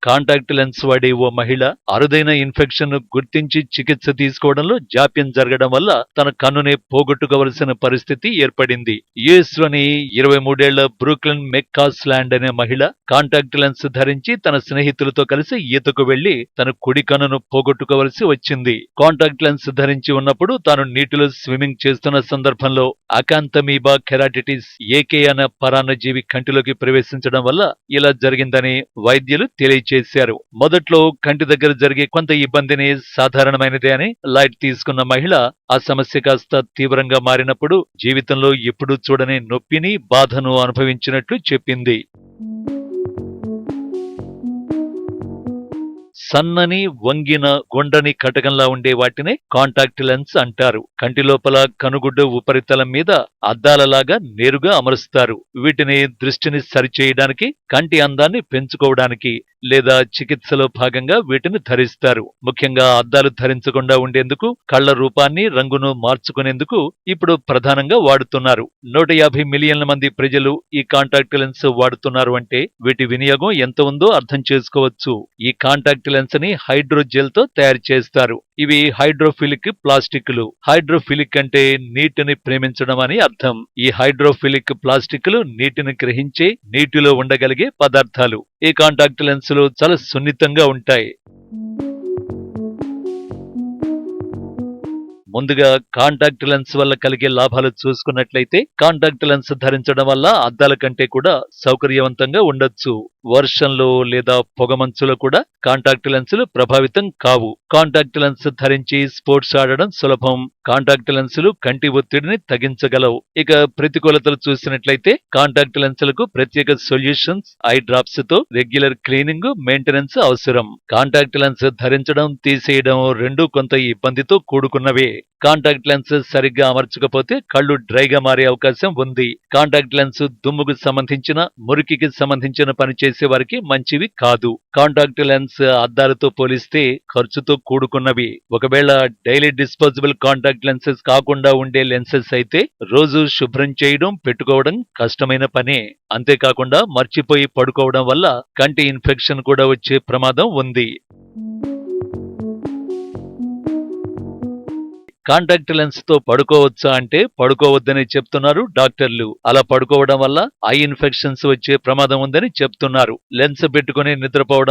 Contact lens వాడే ఓ మహిళ అరుదైన ఇన్ఫెక్షన్ ను గుర్తించి చికిత్స తీసుకోవడంలో జాప్యం జరగడం వల్ల తన కన్నునే పోగొట్టుకోవలసిన పరిస్థితి ఏర్పడింది. యుఎస్ లోని 23 ఏళ్ల బ్రూక్లిన్ మెక్కాస్లాండ్ అనే మహిళ కాంటాక్ట్ లెన్స్ ధరించి తన స్నేహితులతో కలిసి ఈతకు వెళ్లి తన కుడి కన్నును పోగొట్టుకోవలసి వచ్చింది. కాంటాక్ట్ లెన్స్ ధరించి ఉన్నప్పుడు తాను నీటిలో స్విమ్మింగ్ చేస్తున్న సందర్భంలో అకాంతమీబా కెరాటిటిస్ ఏకే అనే పరాన్నజీవి కంటిలోకి ప్రవేశించడం వల్ల ఇలా జరిగిందని వైద్యులు తెలియచేశారు. మొదట్లో కంటి దగ్గర జరిగే కొంత ఇబ్బందిని సాధారణమైనదే అని లైట్ తీసుకున్న మహిళ ఆ సమస్య కాస్త తీవ్రంగా మారినప్పుడు జీవితంలో ఎప్పుడూ చూడని నొప్పిని, బాధను అనుభవించినట్లు చెప్పింది. సన్నని, వంగిన, గుండ్రని కటకంలా ఉండే వాటినే కాంటాక్ట్ లెన్స్ అంటారు. కంటి లోపల కనుగుడ్డు ఉపరితలం మీద అద్దాలలాగా నేరుగా అమరుస్తారు. వీటిని దృష్టిని సరిచేయడానికి, కంటి అందాన్ని పెంచుకోవడానికి లేదా చికిత్సలో భాగంగా వీటిని ధరిస్తారు. ముఖ్యంగా అద్దాలు ధరించకుండా ఉండేందుకు, కళ్ల రూపాన్ని, రంగును మార్చుకునేందుకు ఇప్పుడు ప్రధానంగా వాడుతున్నారు. 150 మిలియన్ల మంది ప్రజలు ఈ కాంటాక్ట్ లెన్స్ వాడుతున్నారు అంటే వీటి వినియోగం ఎంత ఉందో అర్థం చేసుకోవచ్చు. ఈ కాంటాక్ట్ లెన్స్ ని హైడ్రోజెల్ తో తయారు చేస్తారు. ఇవి హైడ్రోఫిలిక్ ప్లాస్టిక్లు. హైడ్రోఫిలిక్ అంటే నీటిని ప్రేమించడం అని అర్థం. ఈ హైడ్రోఫిలిక్ ప్లాస్టిక్లు నీటిని గ్రహించే, నీటిలో ఉండగలిగే పదార్థాలు. ఈ కాంటాక్ట్ లెన్సులు చాలా సున్నితంగా ఉంటాయి. ముందుగా కాంటాక్ట్ లెన్స్ వల్ల కలిగే లాభాలు చూసుకున్నట్లయితే, కాంటాక్ట్ లెన్స్ ధరించడం వల్ల అద్దాల కంటే కూడా సౌకర్యవంతంగా ఉండొచ్చు. వర్షంలో లేదా పొగమంచులో కూడా కాంటాక్ట్ లెన్సులు ప్రభావితం కావు. కాంటాక్ట్ లెన్స్ ధరించి స్పోర్ట్స్ ఆడడం సులభం. కాంటాక్ట్ లెన్సులు కంటి ఒత్తిడిని తగ్గించగలవు. ఇక ప్రతికూలతలు చూసినట్లయితే, కాంటాక్ట్ లెన్సులకు ప్రత్యేక సొల్యూషన్స్, ఐ డ్రాప్స్ తో రెగ్యులర్ క్లీనింగ్, మెయింటెనెన్స్ అవసరం. కాంటాక్ట్ లెన్స్ ధరించడం, తీసేయడం రెండూ కొంత ఇబ్బందితో కూడుకున్నవే. కాంటాక్ట్ లెన్స్ సరిగ్గా అమర్చకపోతే కళ్ళు డ్రైగా మారే అవకాశం ఉంది. కాంటాక్ట్ లెన్స్ దుమ్ముకు సంబంధించిన, మురికికి సంబంధించిన పని చేసే వారికి మంచివి కాదు. కాంటాక్ట్ లెన్స్ అద్దాలతో పోలిస్తే ఖర్చుతో కూడుకున్నవి. ఒకవేళ డైలీ డిస్పోజబుల్ కాంటాక్ట్ లెన్సెస్ కాకుండా ఉండే లెన్సెస్ అయితే రోజు శుభ్రం చేయడం, పెట్టుకోవడం కష్టమైన పనే. అంతేకాకుండా మర్చిపోయి పడుకోవడం వల్ల కంటి ఇన్ఫెక్షన్ కూడా వచ్చే ప్రమాదం ఉంది. కాంటాక్ట్ లెన్స్ తో పడుకోవచ్చా అంటే పడుకోవద్దని చెప్తున్నారు డాక్టర్లు. అలా పడుకోవడం వల్ల ఐ ఇన్ఫెక్షన్స్ వచ్చే ప్రమాదం ఉందని చెప్తున్నారు. లెన్స్ పెట్టుకుని నిద్రపోవడం